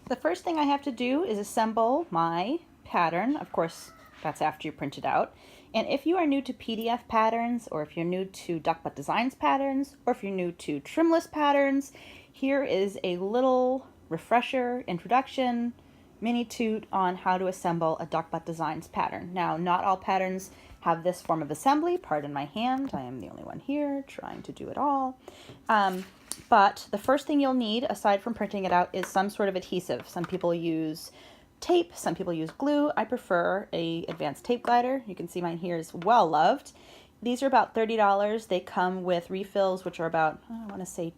The first thing I have to do is assemble my pattern. Of course, that's after you print it out. And if you are new to PDF patterns, or if you're new to Duck Butt Designs patterns, or if you're new to trimless patterns, here is a little refresher, introduction, mini toot on how to assemble a Duck Butt Designs pattern. Now, not all patterns have this form of assembly. Pardon my hand, I am the only one here trying to do it all. But the first thing you'll need, aside from printing it out, is some sort of adhesive. Some people use tape, some people use glue. I prefer a advanced tape glider. You can see mine here is well loved. These are about $30. They come with refills, which are about, I want to say,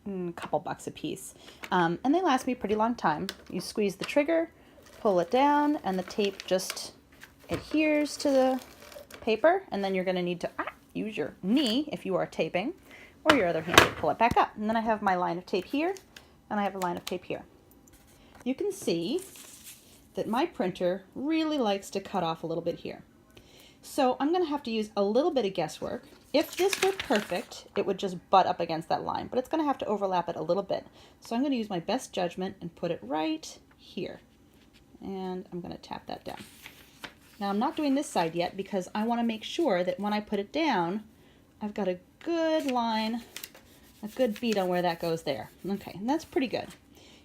a couple bucks a piece. And they last me a pretty long time. You squeeze the trigger, pull it down, and the tape just adheres to the paper. And then you're going to need to use your knee if you are taping, or your other hand to pull it back up. And then I have my line of tape here, and I have a line of tape here. You can see that my printer really likes to cut off a little bit here. So I'm going to have to use a little bit of guesswork. If this were perfect, it would just butt up against that line, but it's going to have to overlap it a little bit. So I'm going to use my best judgment and put it right here. And I'm going to tap that down. Now I'm not doing this side yet because I want to make sure that when I put it down, I've got a good line, a good beat on where that goes there. Okay, and that's pretty good.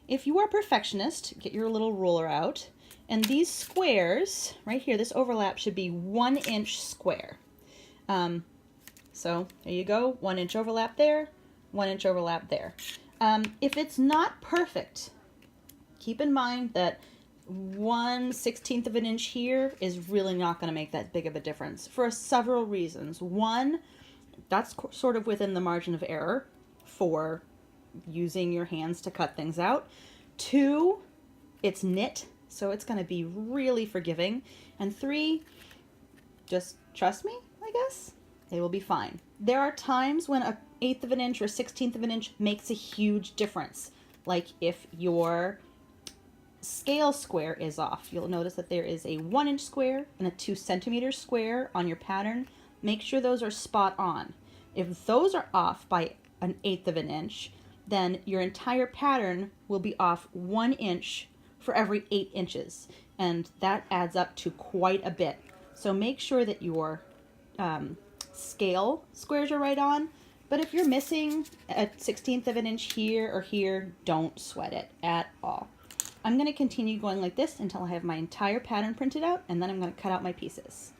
If you are a perfectionist, get your little ruler out, and these squares, right here, this overlap should be 1 inch square. So there you go, 1 inch overlap there, 1 inch overlap there. If it's not perfect, keep in mind that 1/16 of an inch here is really not going to make that big of a difference for several reasons. One, that's sort of within the margin of error for using your hands to cut things out. Two, it's knit, so it's going to be really forgiving. And three, just trust me, I guess. It will be fine. There are times when 1/8 of an inch or 1/16 of an inch makes a huge difference. Like if your scale square is off. You'll notice that there is a 1 inch square and a 2 centimeter square on your pattern. Make sure those are spot on. If those are off by 1/8 of an inch, then your entire pattern will be off 1 inch for every 8 inches. And that adds up to quite a bit. So make sure that your scale squares are right on. But if you're missing a 1/16 of an inch here or here, don't sweat it at all. I'm going to continue going like this until I have my entire pattern printed out, and then I'm going to cut out my pieces.